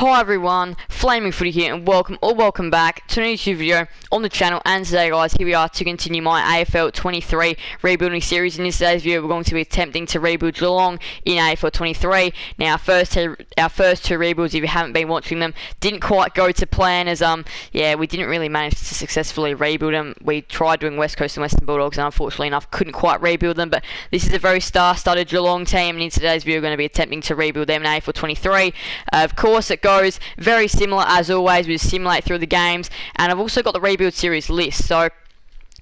Hi everyone, Flaming Footy here, and welcome back to a new YouTube video on the channel. And today, guys, here we are to continue my AFL 23 rebuilding series. In this today's video, we're going to be attempting to rebuild Geelong in AFL 23. Now, our first two rebuilds, if you haven't been watching them, didn't quite go to plan, as we didn't really manage to successfully rebuild them. We tried doing West Coast and Western Bulldogs, and unfortunately enough, couldn't quite rebuild them. But this is a very star-studded Geelong team, and in today's video, we're going to be attempting to rebuild them in AFL 23. Of course, it goes very similar as always. We simulate through the games, and I've also got the rebuild series list, so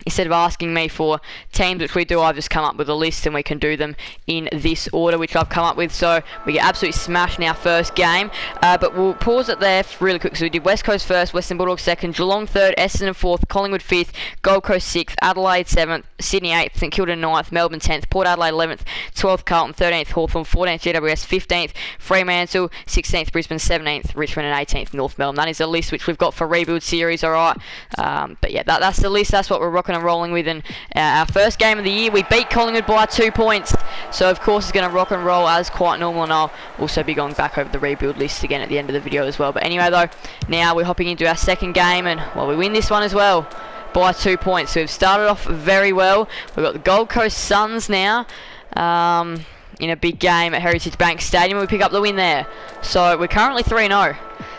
instead of asking me for teams, which we do, I've just come up with a list and we can do them in this order which I've come up with. So we get absolutely smashed in our first game, but we'll pause it there really quick. So we did West Coast first, Western Bulldogs second, Geelong third, Essendon fourth, Collingwood fifth, Gold Coast sixth, Adelaide seventh, Sydney eighth, St Kilda ninth, Melbourne 10th, Port Adelaide 11th, 12th Carlton, 13th Hawthorn, 14th GWS, 15th Fremantle, 16th Brisbane, 17th Richmond, and 18th North Melbourne. That is the list which we've got for rebuild series, alright. But yeah, that's the list. That's what we're rocking and rolling with. In our first game of the year, we beat Collingwood by 2 points, so of course it's going to rock and roll as quite normal, and I'll also be going back over the rebuild list again at the end of the video as well. But anyway though, now we're hopping into our second game, and well, we win this one as well by 2 points. So we've started off very well. We've got the Gold Coast Suns now in a big game at Heritage Bank Stadium. We pick up the win there, so we're currently 3-0,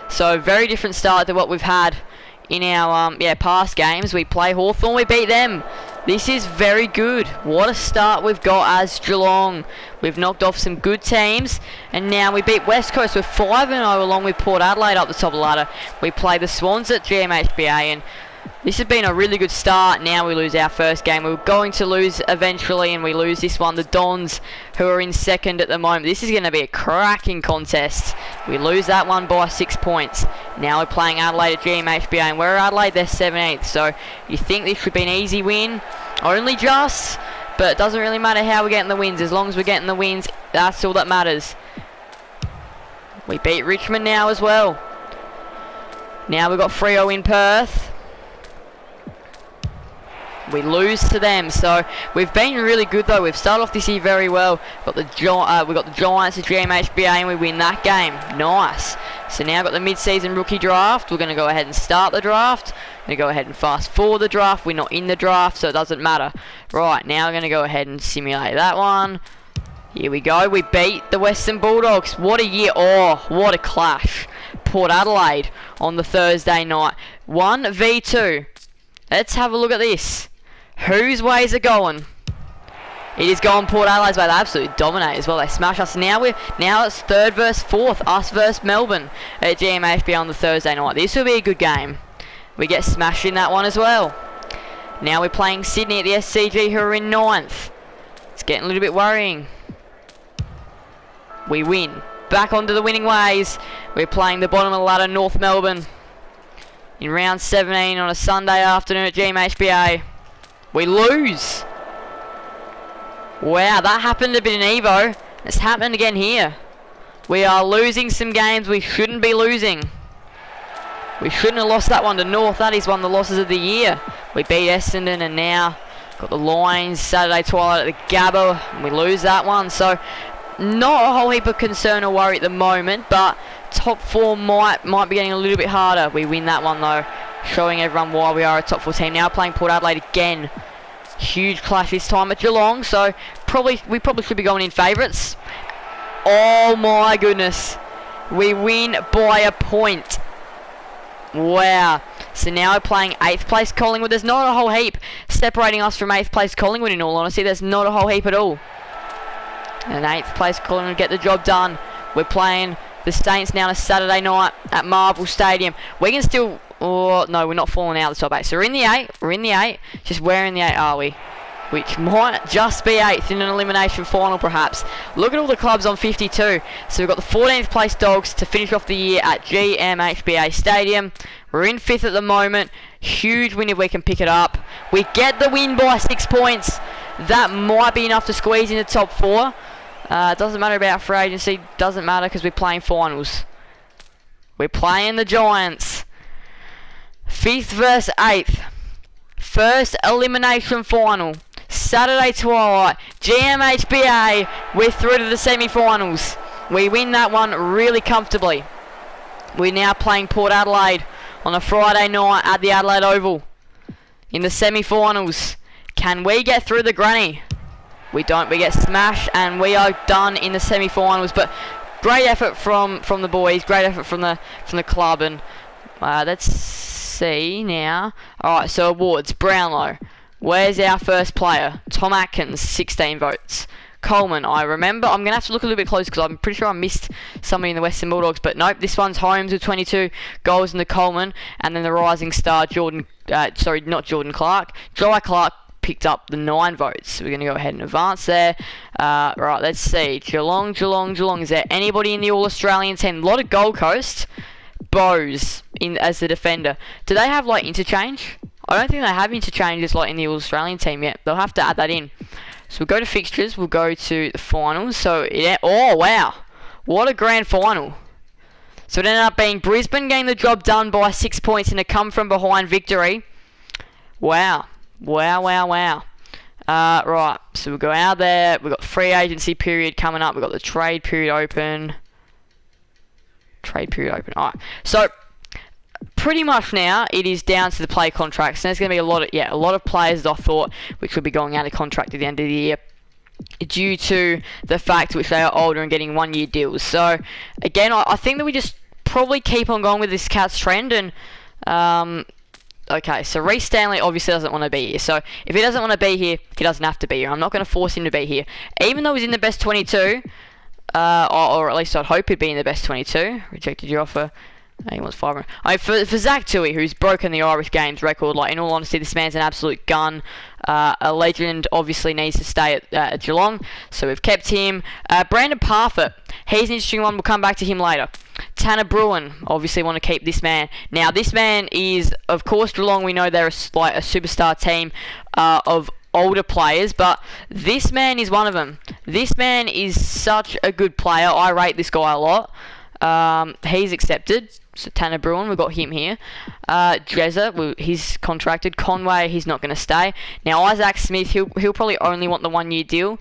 so very different start to what we've had in our past games. We play Hawthorn, we beat them. This is very good. What a start we've got as Geelong. We've knocked off some good teams, and now we beat West Coast. We're 5-0 along with Port Adelaide up the top of the ladder. We play the Swans at GMHBA, and this has been a really good start. Now we lose our first game. We were going to lose eventually, and we lose this one. The Dons, who are in second at the moment. This is going to be a cracking contest. We lose that one by 6 points. Now we're playing Adelaide at GMHBA, and we're Adelaide, they're 17th. So you think this should be an easy win? Only just, but it doesn't really matter how we're getting the wins. As long as we're getting the wins, that's all that matters. We beat Richmond now as well. Now we've got Freo in Perth. We lose to them, so we've been really good though. We've started off this year very well. We've got the Giants at GMHBA, and we win that game. Nice. So now we've got the mid-season rookie draft. We're going to go ahead and start the draft. We're going to go ahead and fast forward the draft. We're not in the draft, so it doesn't matter. Right, now we're going to go ahead and simulate that one. Here we go. We beat the Western Bulldogs. What a year. Oh, what a clash. Port Adelaide on the Thursday night. 1v2. Let's have a look at this. Whose ways are going? It is going Port Adelaide's way. They absolutely dominate as well. They smash us. Now it's third versus fourth. Us versus Melbourne at GMHB on the Thursday night. This will be a good game. We get smashed in that one as well. Now we're playing Sydney at the SCG, who are in 9th. It's getting a little bit worrying. We win. Back onto the winning ways. We're playing the bottom of the ladder, North Melbourne, in round 17 on a Sunday afternoon at GMHBA. We lose. Wow, that happened a bit in Evo. It's happened again here. We are losing some games we shouldn't be losing. We shouldn't have lost that one to North. That is one of the losses of the year. We beat Essendon, and now got the Lions Saturday twilight at the Gabba, and we lose that one. So not a whole heap of concern or worry at the moment, but top 4 might be getting a little bit harder. We win that one though, showing everyone why we are a top 4 team. Now playing Port Adelaide again. Huge clash this time at Geelong, so we probably should be going in favourites. Oh my goodness. We win by a point. Wow. So now we're playing 8th place Collingwood. There's not a whole heap separating us from 8th place Collingwood, in all honesty. There's not a whole heap at all. And 8th place Collingwood get the job done. We're playing the Saints now on a Saturday night at Marvel Stadium. We can still... Oh, no, we're not falling out of the top 8. So we're in the 8. We're in the 8. Just where in the 8 are we? Which might just be 8th in an elimination final, perhaps. Look at all the clubs on 52. So we've got the 14th place Dogs to finish off the year at GMHBA Stadium. We're in 5th at the moment. Huge win if we can pick it up. We get the win by 6 points. That might be enough to squeeze in the top 4. It doesn't matter about free agency. Doesn't matter because we're playing finals. We're playing the Giants. 5th versus 8th. First elimination final. Saturday twilight. GMHBA. We're through to the semi-finals. We win that one really comfortably. We're now playing Port Adelaide on a Friday night at the Adelaide Oval in the semi-finals. Can we get through the granny? We don't. We get smashed, and we are done in the semi-finals. But great effort from the boys. Great effort from the club. And let's see now. All right. So awards. Brownlow. Where's our first player? Tom Atkins, 16 votes. Coleman, I remember. I'm going to have to look a little bit closer because I'm pretty sure I missed somebody in the Western Bulldogs. But nope, this one's Holmes with 22 goals in the Coleman. And then the rising star, not Jordan Clark. Jai Clark picked up the 9 votes. So we're going to go ahead and advance there. Right, let's see. Geelong. Is there anybody in the All-Australian team? A lot of Gold Coast. Bose as the defender. Do they have, like, interchange? I don't think they have interchanges, like, in the All-Australian team yet. They'll have to add that in. So we'll go to fixtures, we'll go to the finals. So, oh wow, what a grand final. So it ended up being Brisbane getting the job done by 6 points in a come-from-behind victory. Wow. Right, so we'll go out there. We've got free agency period coming up. We've got the trade period open. Alright, so pretty much now it is down to the play contracts. And there's going to be a lot of players I thought which will be going out of contract at the end of the year due to the fact which they are older and getting 1-year deals. So again, I think that we just probably keep on going with this Cats trend. And okay, so Reece Stanley obviously doesn't want to be here. So if he doesn't want to be here, he doesn't have to be here. I'm not going to force him to be here, even though he's in the best 22, or at least I'd hope he'd be in the best 22. Rejected your offer. He wants 500. For Zach Tui, who's broken the Irish Games record, like, in all honesty, this man's an absolute gun. A legend, obviously needs to stay at Geelong, so we've kept him. Brandon Parfitt, he's an interesting one. We'll come back to him later. Tanner Bruin, obviously want to keep this man. Now, this man is, of course, Geelong. We know they're a superstar team of older players, but this man is one of them. This man is such a good player. I rate this guy a lot. He's accepted. So Tanner Bruin, we've got him here. Jezza, he's contracted. Conway, he's not going to stay. Now Isaac Smith, he'll probably only want the 1-year deal.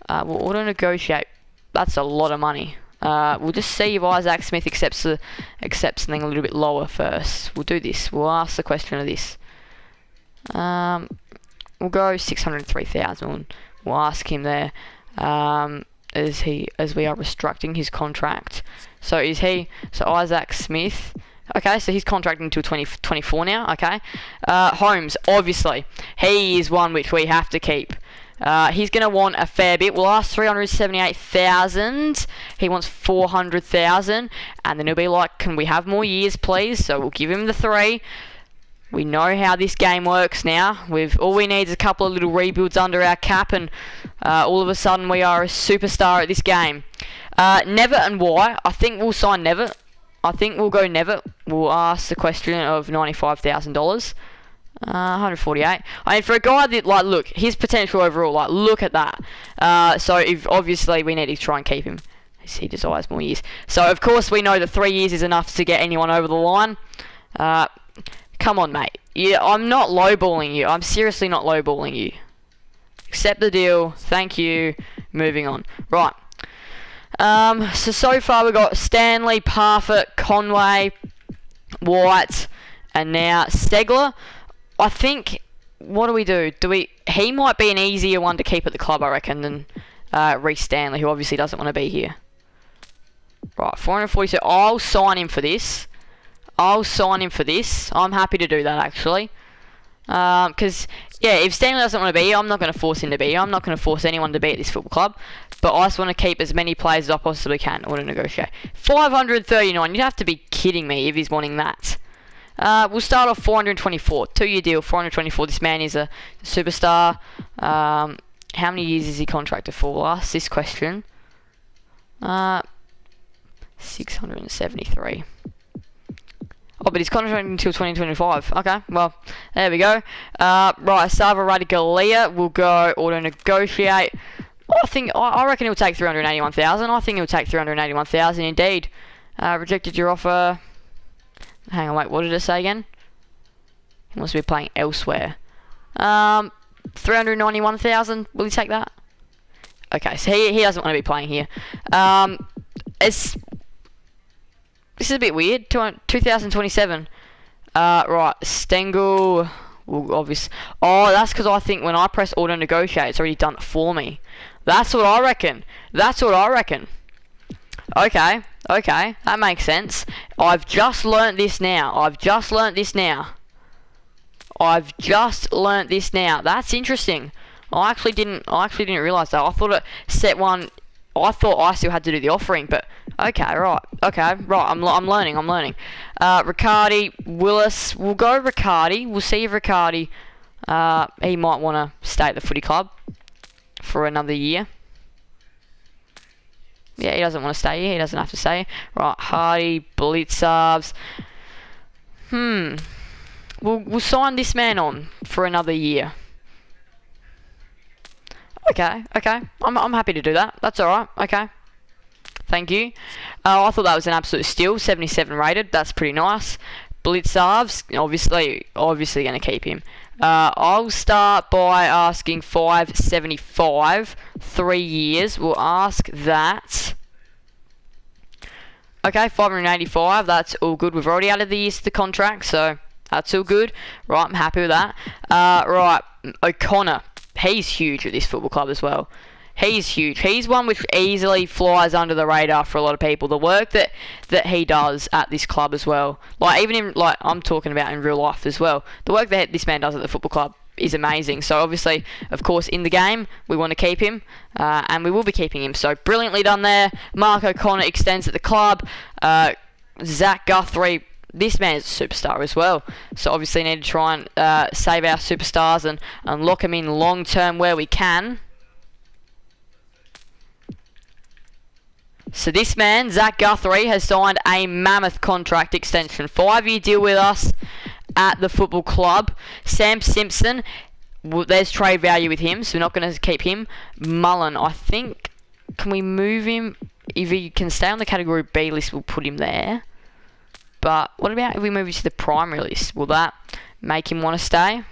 We'll auto negotiate. That's a lot of money. We'll just see if Isaac Smith accepts something a little bit lower first. We'll do this. We'll ask the question of this. We'll go 603,000. We'll ask him there. As we are restructuring his contract. So Isaac Smith, okay, so he's contracting until 2024 now, okay. Holmes, obviously, he is one which we have to keep. He's going to want a fair bit. We'll ask 378,000. He wants 400,000, and then he'll be like, can we have more years, please? So we'll give him the 3. We know how this game works now. All we need is a couple of little rebuilds under our cap, and all of a sudden we are a superstar at this game. Never and why? I think we'll sign Never. I think we'll go Never. We'll ask the question of $95,000. 148. I mean, for a guy that, like, look, his potential overall, like, look at that. So if obviously we need to try and keep him. He desires more years. So of course we know that 3 years is enough to get anyone over the line. Come on, mate. Yeah, I'm not lowballing you. I'm seriously not lowballing you. Accept the deal. Thank you. Moving on. Right. So far we've got Stanley, Parfitt, Conway, White, and now Stegler. I think, what do? He might be an easier one to keep at the club, I reckon, than Reece Stanley, who obviously doesn't want to be here. Right, 442. I'll sign him for this. I'm happy to do that, actually. Because, yeah, if Stanley doesn't want to be here, I'm not going to force him to be here. I'm not going to force anyone to be at this football club. But I just want to keep as many players as I possibly can in order to negotiate. 539. You'd have to be kidding me if he's wanting that. We'll start off 424. 2-year deal, 424. This man is a superstar. How many years is he contracted for? We'll ask this question. 673. Oh, but he's contracting until 2025. Okay, well, there we go. Right, Sava Radigalia will go auto negotiate. I reckon he'll take 381,000. I think he'll take 381,000 indeed. Rejected your offer. Hang on, wait, what did it say again? He wants to be playing elsewhere. 391,000. Will he take that? Okay, so he doesn't want to be playing here. This is a bit weird. 2027. Right, Stengel. Well, obvious. Oh, that's because I think when I press auto negotiate, it's already done it for me. That's what I reckon. That's what I reckon. Okay, okay, that makes sense. I've just learnt this now. I've just learnt this now. I've just learnt this now. That's interesting. I actually didn't realise that. I thought it set one. I thought I still had to do the offering, but okay, right. Okay, right. I'm learning. I'm learning. Riccardi, Willis. We'll go Riccardi. We'll see if Riccardi. He might want to stay at the footy club for another year. Yeah, he doesn't want to stay here. He doesn't have to stay here. Right, Hardy, Blitzarves. We'll sign this man on for another year. Okay, okay. I'm happy to do that. That's alright. Okay. Thank you. I thought that was an absolute steal. 77 rated. That's pretty nice. Blitzarves, obviously going to keep him. I'll start by asking 575, 3 years. We'll ask that. Okay, 585. That's all good. We've already added the years to the contract, so that's all good. Right, I'm happy with that. Right, O'Connor. He's huge at this football club as well. He's huge. He's one which easily flies under the radar for a lot of people. The work that he does at this club as well. Like, even in, like, I'm talking about in real life as well. The work that this man does at the football club is amazing. So, obviously, of course, in the game, we want to keep him. And we will be keeping him. So, brilliantly done there. Mark O'Connor extends at the club. Zach Guthrie, this man's a superstar as well. So, obviously, need to try and save our superstars and lock them in long-term where we can. So this man, Zach Guthrie, has signed a mammoth contract extension. 5-year deal with us at the football club. Sam Simpson, there's trade value with him, so we're not going to keep him. Mullen, I think, can we move him? If he can stay on the category B list, we'll put him there. But what about if we move him to the primary list? Will that make him want to stay?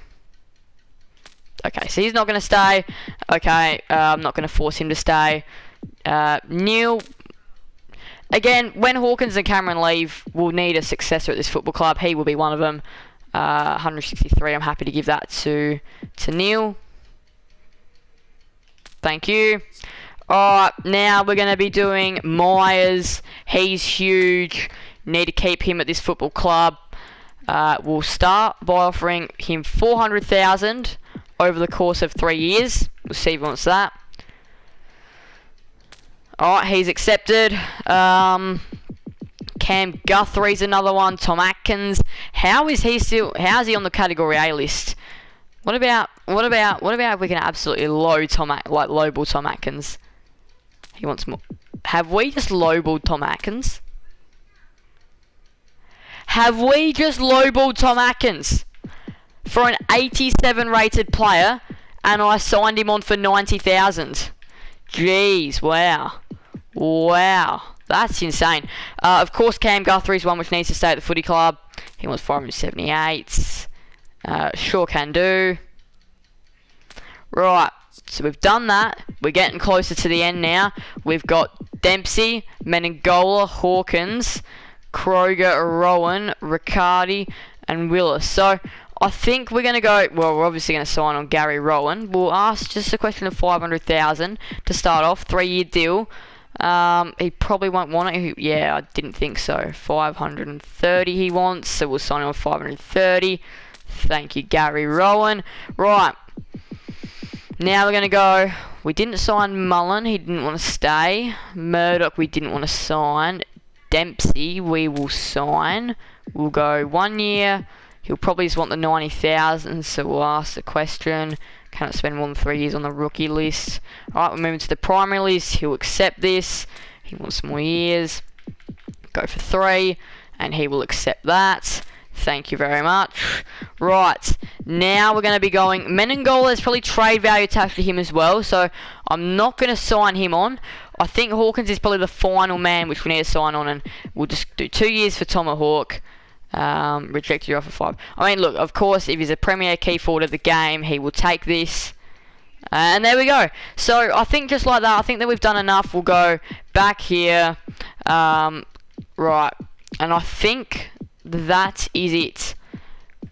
Okay, so he's not going to stay. Okay, I'm not going to force him to stay. Neil... Again, when Hawkins and Cameron leave, we'll need a successor at this football club. He will be one of them. 163, I'm happy to give that to Neil. Thank you. Alright, now we're going to be doing Myers. He's huge. Need to keep him at this football club. We'll start by offering him $400,000 over the course of 3 years. We'll see if he wants that. Alright, he's accepted. Cam Guthrie's another one. Tom Atkins. How is he on the category A list? What about if we can absolutely lowball Tom Atkins? He wants more. Have we just lowballed Tom Atkins? Have we just lowballed Tom Atkins for an 87 rated player, and I signed him on for 90,000? Jeez, wow. Wow, that's insane. Of course, Cam Guthrie's one which needs to stay at the footy club. He wants 578. Sure can do. Right, so we've done that. We're getting closer to the end now. We've got Dempsey, Menengola, Hawkins, Kroger, Rowan, Riccardi, and Willis. So I think we're going to go... Well, we're obviously going to sign on Gary Rowan. We'll ask just a question of 500,000 to start off. 3-year deal. He probably won't want it. Yeah, I didn't think so. 530 he wants, so we'll sign him on 530. Thank you, Gary Rowan. Right. Now we're going to go... We didn't sign Mullen. He didn't want to stay. Murdoch, we didn't want to sign. Dempsey, we will sign. We'll go 1 year. He'll probably just want the 90,000, so we'll ask the question. Cannot spend more than 3 years on the rookie list. Alright, we're moving to the primary list. He'll accept this. He wants more years. Go for 3, and he will accept that. Thank you very much. Right, now we're going to be going... Menengola, there's probably trade value attached to him as well, so I'm not going to sign him on. I think Hawkins is probably the final man which we need to sign on, and we'll just do 2 years for Tomahawk. Reject your offer 5. I mean, look, of course, if he's a premier key forward of the game, he will take this. And there we go. So, I think just like that, I think that we've done enough. We'll go back here. Right. And I think that is it.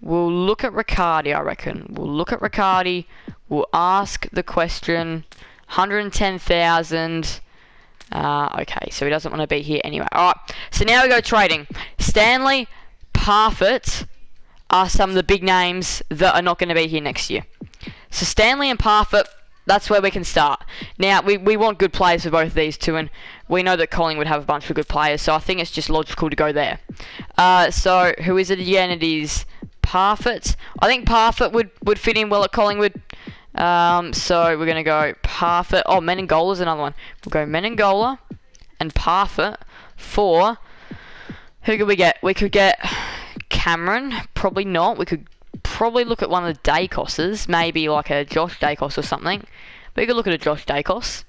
We'll look at Riccardi, I reckon. We'll look at Riccardi. We'll ask the question. 110,000. Okay, so he doesn't want to be here anyway. Alright, so now we go trading. Stanley, Parfitt are some of the big names that are not going to be here next year. So Stanley and Parfitt, that's where we can start. Now, we want good players for both of these two, and we know that Collingwood have a bunch of good players, so I think it's just logical to go there. So, who is it again? It is Parfitt. I think Parfitt would fit in well at Collingwood. So, we're going to go Parfitt. Oh, Menengola's another one. We'll go Menengola and Parfitt for... Who could we get? We could get Cameron. Probably not. We could probably look at one of the Dacoses, maybe like a Josh Dacos or something. We could look at a Josh Dacos.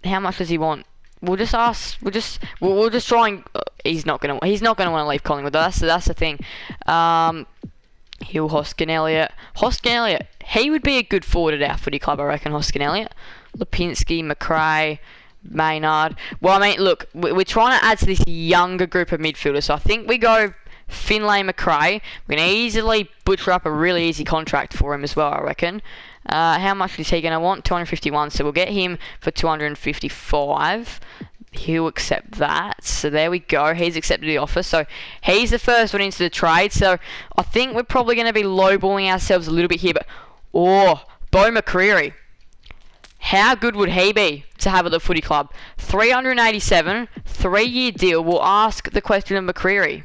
How much does he want? We'll just ask. We'll just try and. He's not gonna want to leave Collingwood. That's the thing. Hill, Hoskin Elliott. Hoskin Elliott. He would be a good forward at our footy club, I reckon. Hoskin Elliott, Lipinski, McRae, Maynard. Well, I mean, look, we're trying to add to this younger group of midfielders. So I think we go Finlay McRae. We're going to easily butcher up a really easy contract for him as well, I reckon. How much is he going to want? 251. So we'll get him for 255. He'll accept that. So there we go. He's accepted the offer. So he's the first one into the trade. So I think we're probably going to be lowballing ourselves a little bit here. But, Bo McCreary. How good would he be to have at the footy club? 387, 3-year deal. We'll ask the question of McCreary.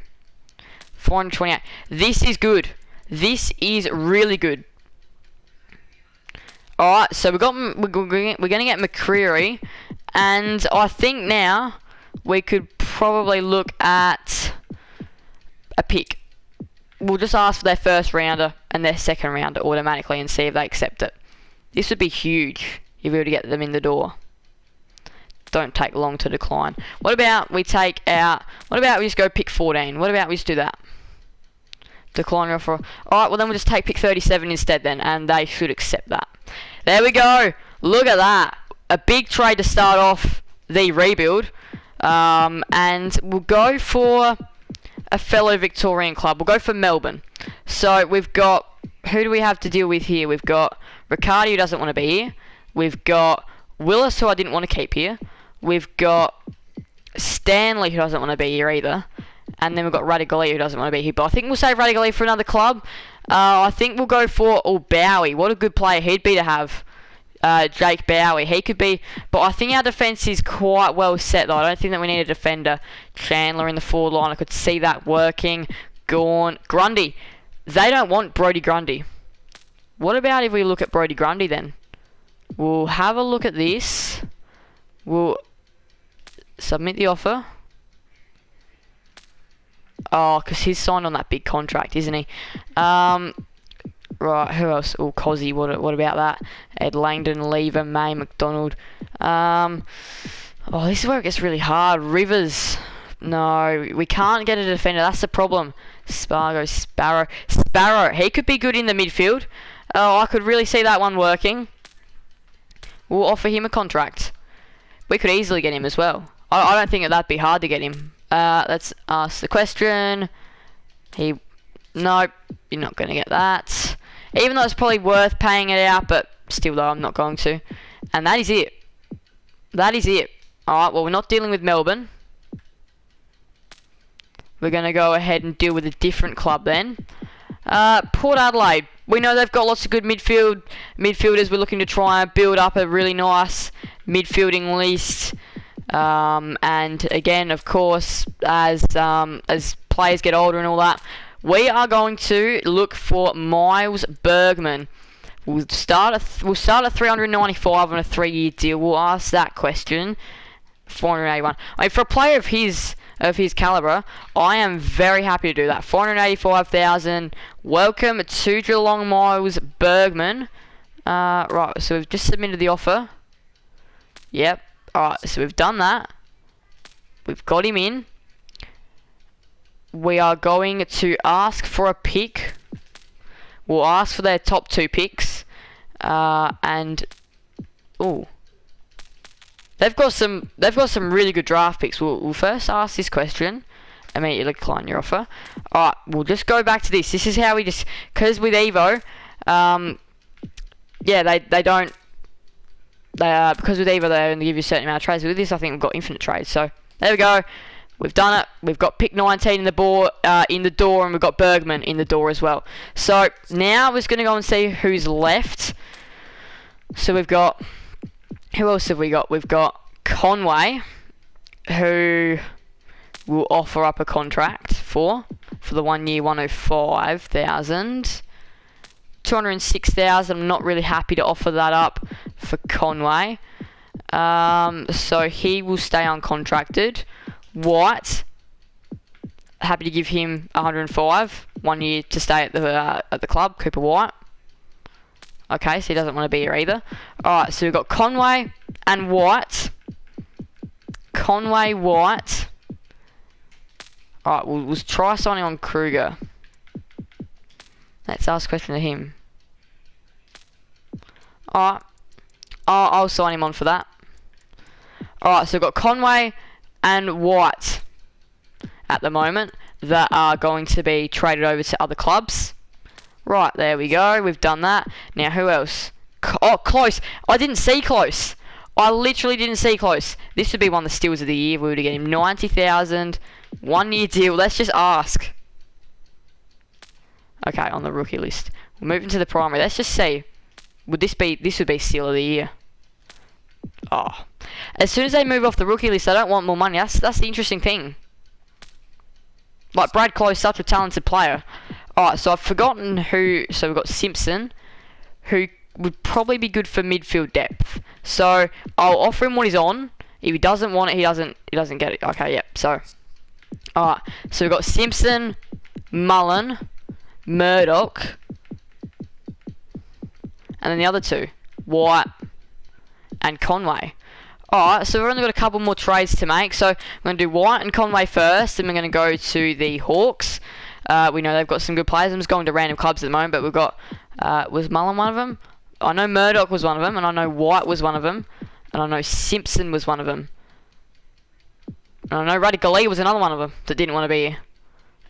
428. This is good. This is really good. Alright, so we're going to get McCreary. And I think now we could probably look at a pick. We'll just ask for their first rounder and their second rounder automatically and see if they accept it. This would be huge if we were to get them in the door. Don't take long to decline. What about we take out... What about we just go pick 14? What about we just do that? Decline offer. Alright, well then we'll just take pick 37 instead then. And they should accept that. There we go. Look at that. A big trade to start off the rebuild. And we'll go for a fellow Victorian club. We'll go for Melbourne. So we've got... Who do we have to deal with here? We've got Riccardi, who doesn't want to be here. We've got Willis, who I didn't want to keep here. We've got Stanley, who doesn't want to be here either. And then we've got Radigali, who doesn't want to be here. But I think we'll save Radigali for another club. I think we'll go for Bowie. What a good player he'd be to have. Jake Bowie. He could be... But I think our defence is quite well set, though. I don't think that we need a defender. Chandler in the forward line. I could see that working. Gawn. Grundy. They don't want Brodie Grundy. What about if we look at Brodie Grundy, then? We'll have a look at this. We'll submit the offer. Oh, because he's signed on that big contract, isn't he? Right, who else? Oh, Cozzy, what about that? Ed Langdon, Lever, May, McDonald. Oh, this is where it gets really hard. Rivers. No, we can't get a defender. That's the problem. Spargo, Sparrow. He could be good in the midfield. Oh, I could really see that one working. We'll offer him a contract. We could easily get him as well. I don't think that'd be hard to get him. Let's ask the question. Nope, you're not going to get that. Even though it's probably worth paying it out, but still though, I'm not going to. And that is it. That is it. Alright, well, we're not dealing with Melbourne. We're going to go ahead and deal with a different club then. Port Adelaide. We know they've got lots of good midfielders. We're looking to try and build up a really nice midfielding list. And again, of course, as players get older and all that, we are going to look for Miles Bergman. We'll start at 395 on a 3-year deal. We'll ask that question. 481. I mean, for a player of his calibre, I am very happy to do that. 485,000. Welcome to Geelong, Miles Bergman. Right, so we've just submitted the offer. Yep. Alright, so we've done that. We've got him in. We are going to ask for a pick. We'll ask for their top 2 picks. And... Ooh. They've got some really good draft picks. We'll first ask this question. Immediately decline your offer. Alright, we'll just go back to this. This is how we just, because with Evo, yeah, they don't, because with Evo they only give you a certain amount of trades. With this, I think we've got infinite trades. So there we go. We've done it. We've got pick 19 in the door, and we've got Bergman in the door as well. So now we're just going to go and see who's left. So we've got, who else have we got? We've got Conway, who will offer up a contract for the 1 year, 105,000. 206,000. I'm not really happy to offer that up for Conway. So he will stay uncontracted. White, happy to give him 105, 1 year to stay at the club. Cooper White. Okay, so he doesn't want to be here either. Alright, so we've got Conway and White. Conway, White. Alright, we'll try signing on Kruger. Let's ask a question to him. Alright, I'll sign him on for that. Alright, so we've got Conway and White at the moment that are going to be traded over to other clubs. Right, there we go. We've done that. Now, who else? Oh, Close. I didn't see Close. I literally didn't see Close. This would be one of the steals of the year. We would get him 90,000, 1 year deal. Let's just ask. Okay, on the rookie list. We're moving to the primary. Let's just see. This would be steal of the year. Oh. As soon as they move off the rookie list, they don't want more money. That's the interesting thing. Like, Brad Close, such a talented player. Alright, so I've forgotten who... So we've got Simpson, who would probably be good for midfield depth. So, I'll offer him what he's on. If he doesn't want it, he doesn't get it. Okay, yep, so... Alright, so we've got Simpson, Mullen, Murdoch, and then the other two, White and Conway. Alright, so we've only got a couple more trades to make. So, I'm going to do White and Conway first, and we're going to go to the Hawks. We know they've got some good players. I'm just going to random clubs at the moment, but we've got... was Mullen one of them? I know Murdoch was one of them, and I know White was one of them, and I know Simpson was one of them. And I know Radigali was another one of them that didn't want to be here.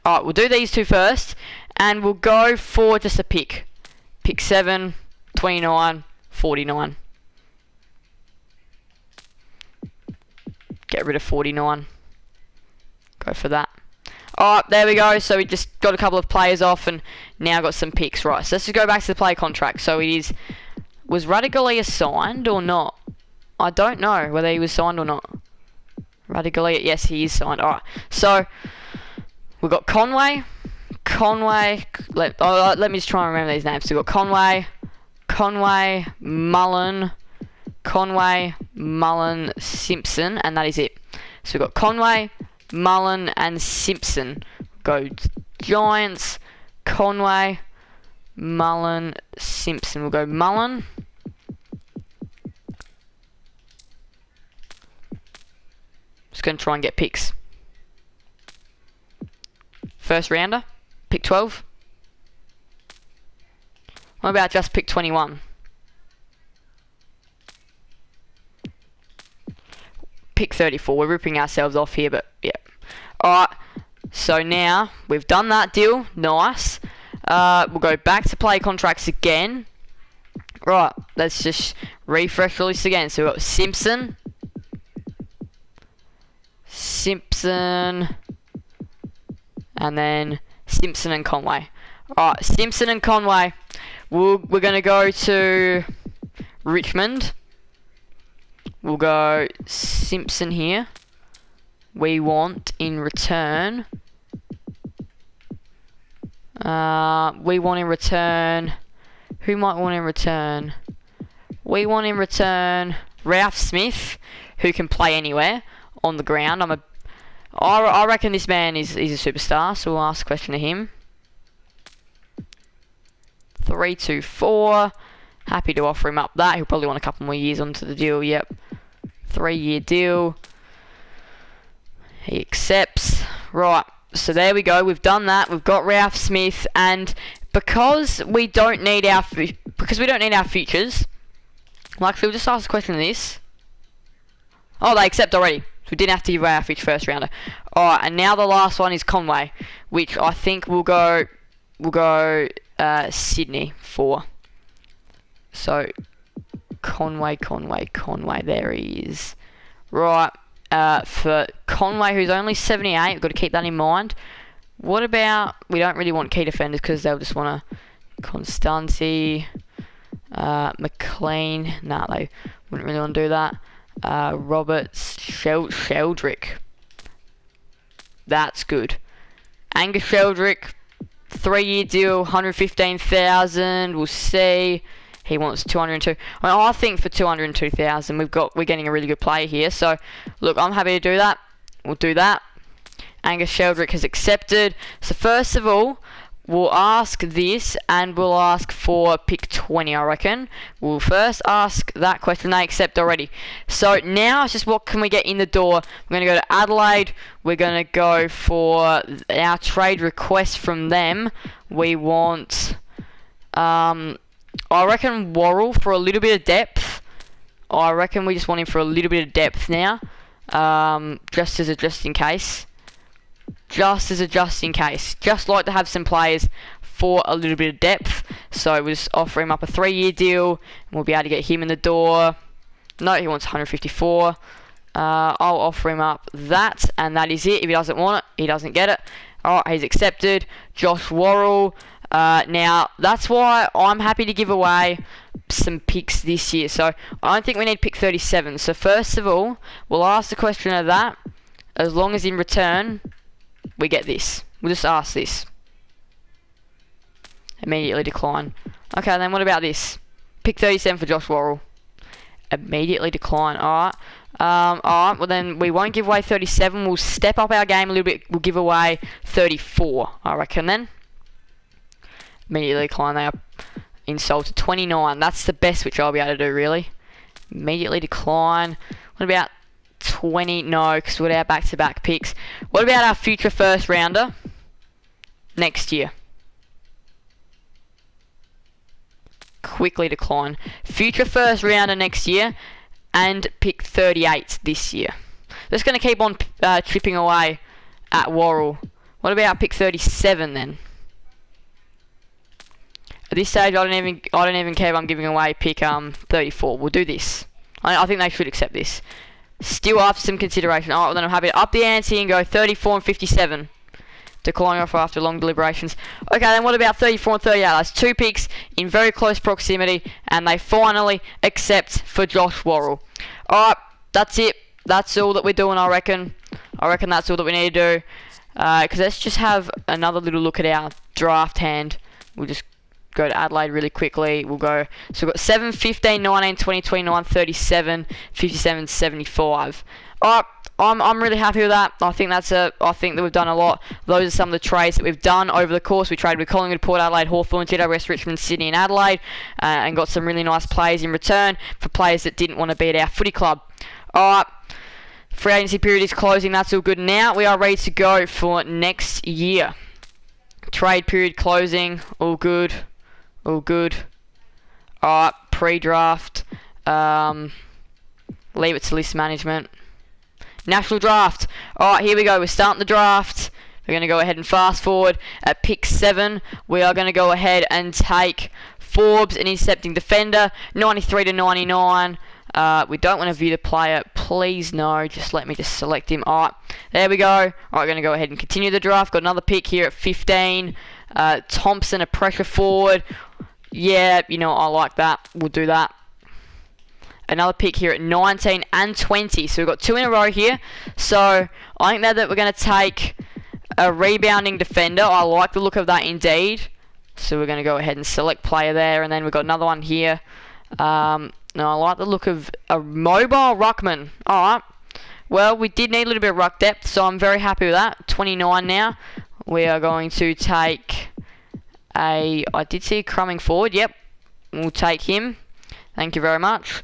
Alright, we'll do these two first, and we'll go for just a pick. Pick 7, 29, 49. Get rid of 49. Go for that. Alright, there we go. So we just got a couple of players off and now got some picks. Right, so let's just go back to the player contract. So it is... Was Radigalia signed or not? I don't know whether he was signed or not. Radigalia, yes, he is signed. Alright, so we've got Conway. Let me just try and remember these names. So we've got Conway, Mullen, Simpson, and that is it. So we've got Conway, Mullen, and Simpson. Go Giants, Conway, Mullen, Simpson. We'll go Mullen. Just going to try and get picks. First rounder, pick 12. What about just pick 21? Pick 34. We're ripping ourselves off here, but yeah. Alright, so now we've done that deal. Nice. We'll go back to play contracts again. Right, let's just refresh the list again. So we've got Simpson, and then Simpson and Conway. Alright, Simpson and Conway. We're going to go to Richmond. We'll go Simpson here. We want in return... Who might want in return? We want in return Ralph Smith, who can play anywhere on the ground. I reckon this man is a superstar, so we'll ask a question to him. 3-2-4. Happy to offer him up that. He'll probably want a couple more years onto the deal. Yep. 3-year deal. He accepts. Right. So there we go. We've done that. We've got Ralph Smith, and because we don't need our futures, like, so we'll just ask a question of this. Oh, they accept already. So we didn't have to give away our first rounder. Alright, and now the last one is Conway, which I think will go Sydney for. So Conway, there he is. Right, for Conway, who's only 78, we've got to keep that in mind. What about, we don't really want key defenders because they'll just want to, Constancy, McLean, nah, they wouldn't really want to do that. Roberts, Sheldrick, that's good. Angus Sheldrick, 3-year deal, 115,000, we'll see. He wants 202. I think for 202,000, we're getting a really good player here. So, look, I'm happy to do that. We'll do that. Angus Sheldrick has accepted. So first of all, we'll ask this, and we'll ask for pick 20, I reckon. We'll first ask that question. They accept already. So now it's just what can we get in the door. We're going to go to Adelaide. We're going to go for our trade request from them. We want, I reckon, Worrell for a little bit of depth. I reckon we just want him for a little bit of depth now. Just in case. Just like to have some players for a little bit of depth. So we'll just offer him up a 3-year deal, and we'll be able to get him in the door. No, he wants 154. I'll offer him up that, and that is it. If he doesn't want it, he doesn't get it. Alright, he's accepted. Josh Worrell. Now, that's why I'm happy to give away some picks this year. So I don't think we need pick 37. So first of all, we'll ask the question of that. As long as in return, we get this. We'll just ask this. Immediately decline. Okay, then what about this? Pick 37 for Josh Worrell. Immediately decline. Alright. Alright, well then we won't give away 37. We'll step up our game a little bit. We'll give away 34, I reckon then. Immediately decline. They are insulted. 29. That's the best which I'll be able to do, really. Immediately decline. What about 20? No, because we're our back-to-back picks. What about our future first rounder next year? Quickly decline. Future first rounder next year and pick 38 this year. Just going to keep on chipping away at Worrell. What about pick 37 then? At this stage, I don't even care if I'm giving away pick 34. We'll do this. I think they should accept this. Still after some consideration. Alright, well then I'm happy to up the ante and go 34 and 57. Declining offer after long deliberations. Okay, then what about 34 and 38? That's 2 picks in very close proximity, and they finally accept for Josh Worrell. Alright, that's it. That's all that we're doing, I reckon. I reckon that's all that we need to do. Because let's just have another little look at our draft hand. We'll just go to Adelaide really quickly. We'll go, so we've got 7, 15, 19, 20, 29, 37, 57, 75. Alright, I'm really happy with that. I think that we've done a lot. Those are some of the trades that we've done over the course. We traded with Collingwood, Port Adelaide, Hawthorn, GWS, Richmond, Sydney and Adelaide, and got some really nice players in return for players that didn't want to be at our footy club. Alright, free agency period is closing. That's all good. Now we are ready to go for next year. Trade period closing. All good. All good. Alright, pre-draft. Leave it to list management. National draft. Alright, here we go. We're starting the draft. We're going to go ahead and fast forward. At pick 7, we are going to go ahead and take Forbes, an intercepting defender. 93 to 99. We don't want to view the player. Please no. Just let me just select him. Alright, there we go. Alright, we're going to go ahead and continue the draft. Got another pick here at 15. Thompson, a pressure forward. Yeah, you know, I like that. We'll do that. Another pick here at 19 and 20. So we've got 2 in a row here. So I think that we're going to take a rebounding defender. I like the look of that indeed. So we're going to go ahead and select player there. And then we've got another one here. No, I like the look of a mobile ruckman. Alright. Well, we did need a little bit of ruck depth. So I'm very happy with that. 29 now. We are going to take I did see a Crumming forward. Yep. We'll take him. Thank you very much.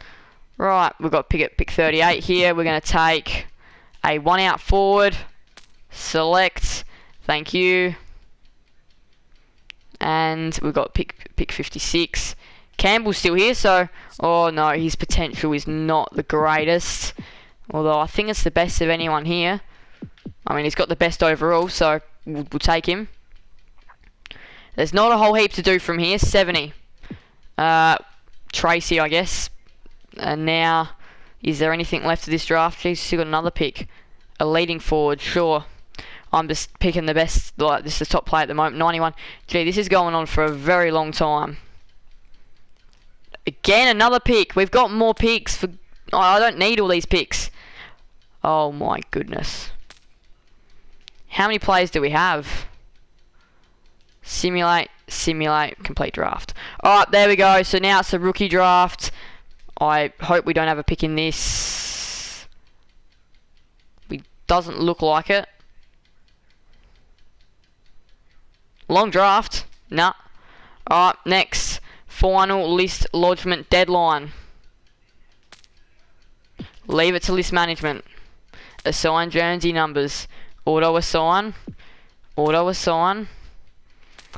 Right, we've got pick 38 here. We're going to take a 1-out forward. Select. Thank you. And we've got pick 56. Campbell's still here, so... Oh, no, his potential is not the greatest. Although I think it's the best of anyone here. I mean, he's got the best overall, so we'll take him. There's not a whole heap to do from here. 70. Tracy, I guess. And now, is there anything left of this draft? Jeez, still got another pick. A leading forward, sure. I'm just picking the best, like, this is the top player at the moment, 91. Gee, this is going on for a very long time. Again, another pick. We've got more picks. For I don't need all these picks. Oh my goodness. How many players do we have? Simulate, complete draft. Alright, there we go. So now it's a rookie draft. I hope we don't have a pick in this. It doesn't look like it. Long draft. Nah. Alright, next. Final list lodgement deadline. Leave it to list management. Assign Jonesy numbers. Auto assign. Auto assign.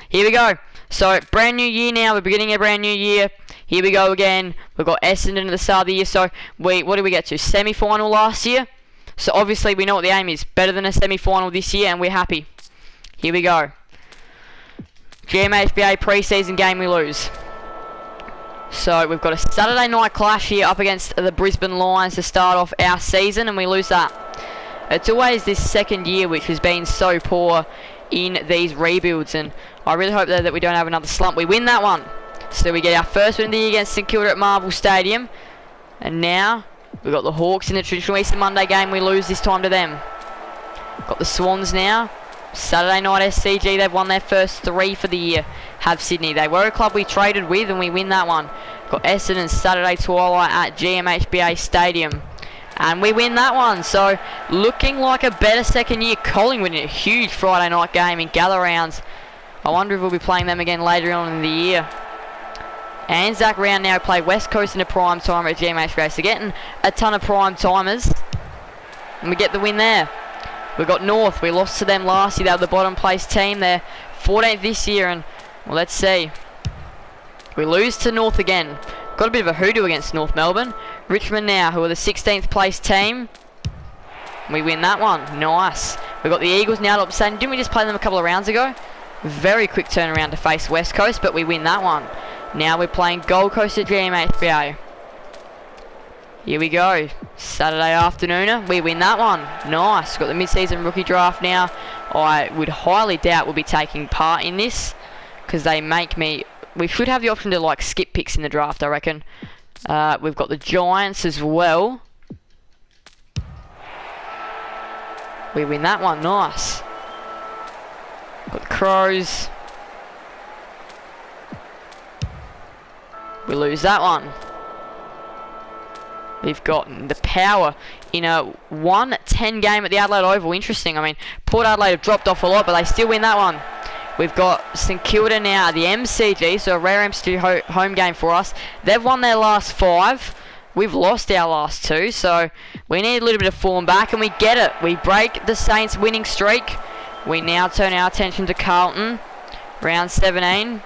Here we go. So, brand new year now. We're beginning a brand new year. Here we go again. We've got Essendon at the start of the year. So, what did we get to? Semi-final last year. So, obviously, we know what the aim is. Better than a semi-final this year, and we're happy. Here we go. GMHBA pre-season game we lose. So we've got a Saturday night clash here up against the Brisbane Lions to start off our season, and we lose that. It's always this second year which has been so poor in these rebuilds, and I really hope that we don't have another slump. We win that one. So we get our first win of the year against St Kilda at Marvel Stadium. And now we've got the Hawks in the traditional Easter Monday game. We lose this time to them. Got the Swans now. Saturday night SCG, they've won their first 3 for the year. Have Sydney. They were a club we traded with, and we win that one. Got Essendon Saturday twilight at GMHBA Stadium, and we win that one. So looking like a better second year. Collingwood in a huge Friday night game in Gather Rounds. I wonder if we'll be playing them again later on in the year. Anzac round now, play West Coast in a prime timer at GMHBA. So getting a ton of prime timers, and we get the win there. We've got North. We lost to them last year. They were the bottom place team. They're 14th this year, and well, let's see. We lose to North again. Got a bit of a hoodoo against North Melbourne. Richmond now, who are the 16th place team. We win that one. Nice. We've got the Eagles now up saying, didn't we just play them a couple of rounds ago? Very quick turnaround to face West Coast, but we win that one. Now we're playing Gold Coast at GMHBA. Here we go. Saturday afternooner. We win that one. Nice. Got the mid-season rookie draft now. I would highly doubt we'll be taking part in this, because they make me... We should have the option to like skip picks in the draft, I reckon. We've got the Giants as well. We win that one. Nice. Got the Crows. We lose that one. We've got the Power in a 1-10 game at the Adelaide Oval. Interesting. I mean, Port Adelaide have dropped off a lot, but they still win that one. We've got St Kilda now at the MCG, so a rare MCG home game for us. They've won their last 5. We've lost our last 2, so we need a little bit of form back, and we get it. We break the Saints' winning streak. We now turn our attention to Carlton. Round 17.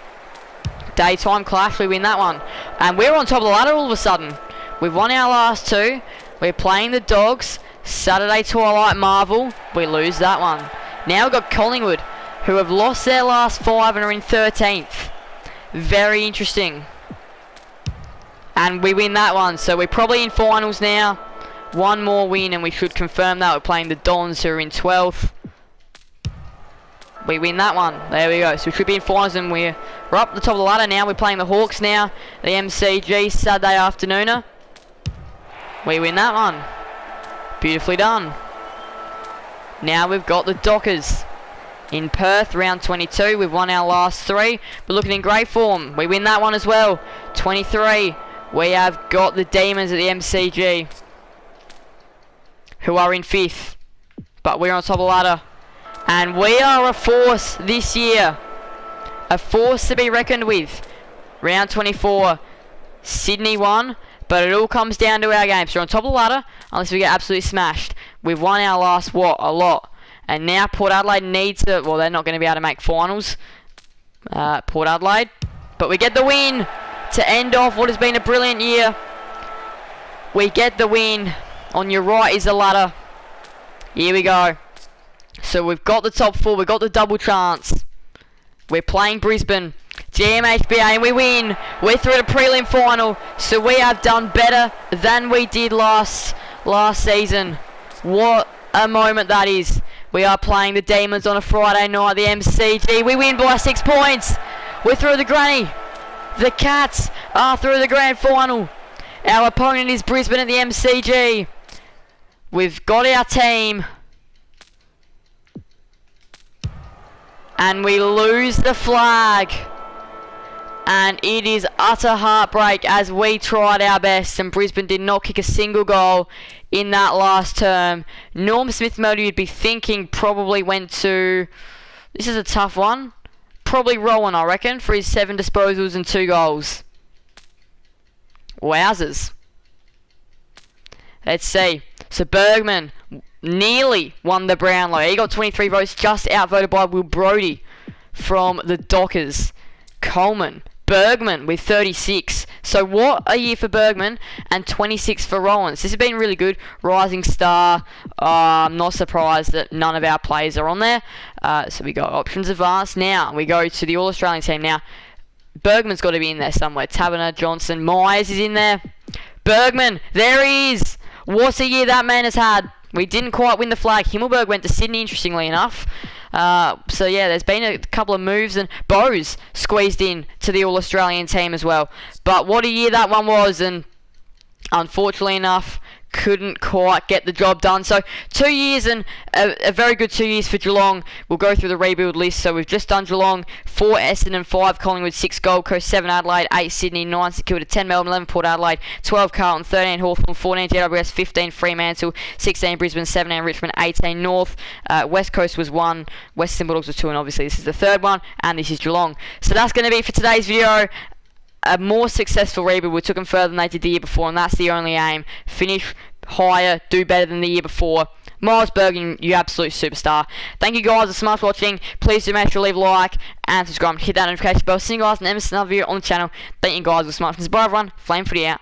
Daytime clash, we win that one. And we're on top of the ladder all of a sudden. We've won our last 2. We're playing the Dogs. Saturday twilight Marvel. We lose that one. Now we've got Collingwood, who have lost their last 5 and are in 13th. Very interesting. And we win that one. So we're probably in finals now. One more win and we should confirm that. We're playing the Dons, who are in 12th. We win that one. There we go. So we should be in finals, and we're up the top of the ladder now. We're playing the Hawks now. The MCG Saturday afternooner. We win that one. Beautifully done. Now we've got the Dockers in Perth, round 22. We've won our last 3. We're looking in great form. We win that one as well. 23. We have got the Demons at the MCG, who are in 5th. But we're on top of the ladder. And we are a force this year. A force to be reckoned with. Round 24. Sydney won. But it all comes down to our games. So we're on top of the ladder, unless we get absolutely smashed. We've won our last, what, a lot. And now Port Adelaide needs to... Well, they're not going to be able to make finals. Port Adelaide. But we get the win to end off what has been a brilliant year. We get the win. On your right is the ladder. Here we go. So we've got the top 4. We've got the double chance. We're playing Brisbane. GMHBA, and we win. We're through the prelim final. So we have done better than we did last season. What a moment that is. We are playing the Demons on a Friday night, the MCG. We win by 6 points. We're through the granny. The Cats are through the grand final. Our opponent is Brisbane at the MCG. We've got our team. And we lose the flag. And it is utter heartbreak as we tried our best and Brisbane did not kick a single goal in that last term. Norm Smith-Moody, you'd be thinking, probably went to... This is a tough one. Probably Rowan, I reckon, for his 7 disposals and 2 goals. Wowzers. Let's see. So Bergman nearly won the Brownlow. He got 23 votes, just outvoted by Will Brodie from the Dockers. Coleman, Bergman with 36. So what a year for Bergman, and 26 for Rollins. This has been really good. Rising star. I'm not surprised that none of our players are on there. So we got options advanced. Now we go to the All-Australian team. Now Bergman's got to be in there somewhere. Taberner, Johnson, Myers is in there. Bergman, there he is. What a year that man has had. We didn't quite win the flag. Himmelberg went to Sydney, interestingly enough. So yeah, there's been a couple of moves, and Bose squeezed in to the All-Australian team as well. But what a year that one was, and unfortunately enough, couldn't quite get the job done. So 2 years, and a very good 2 years for Geelong. We'll go through the rebuild list. So we've just done Geelong, 4 Essendon, 5 Collingwood, 6 Gold Coast, 7 Adelaide, 8 Sydney, 9 St Kilda, 10 Melbourne, 11 Port Adelaide, 12 Carlton, 13 Hawthorn, 14 GWS, 15 Fremantle, 16 Brisbane, 17 Richmond, 18 North. West Coast was 1, Western Bulldogs was 2, and obviously this is the 3rd one, and this is Geelong. So that's going to be for today's video. A more successful rebuild. We took them further than they did the year before, and that's the only aim. Finish higher, do better than the year before. Miles Bergen, you absolute superstar. Thank you guys so much for watching. Please do make sure to leave a like and subscribe. Hit that notification bell. See you guys in the next video on the channel. Thank you guys so much. Bye everyone. Flame Footy out.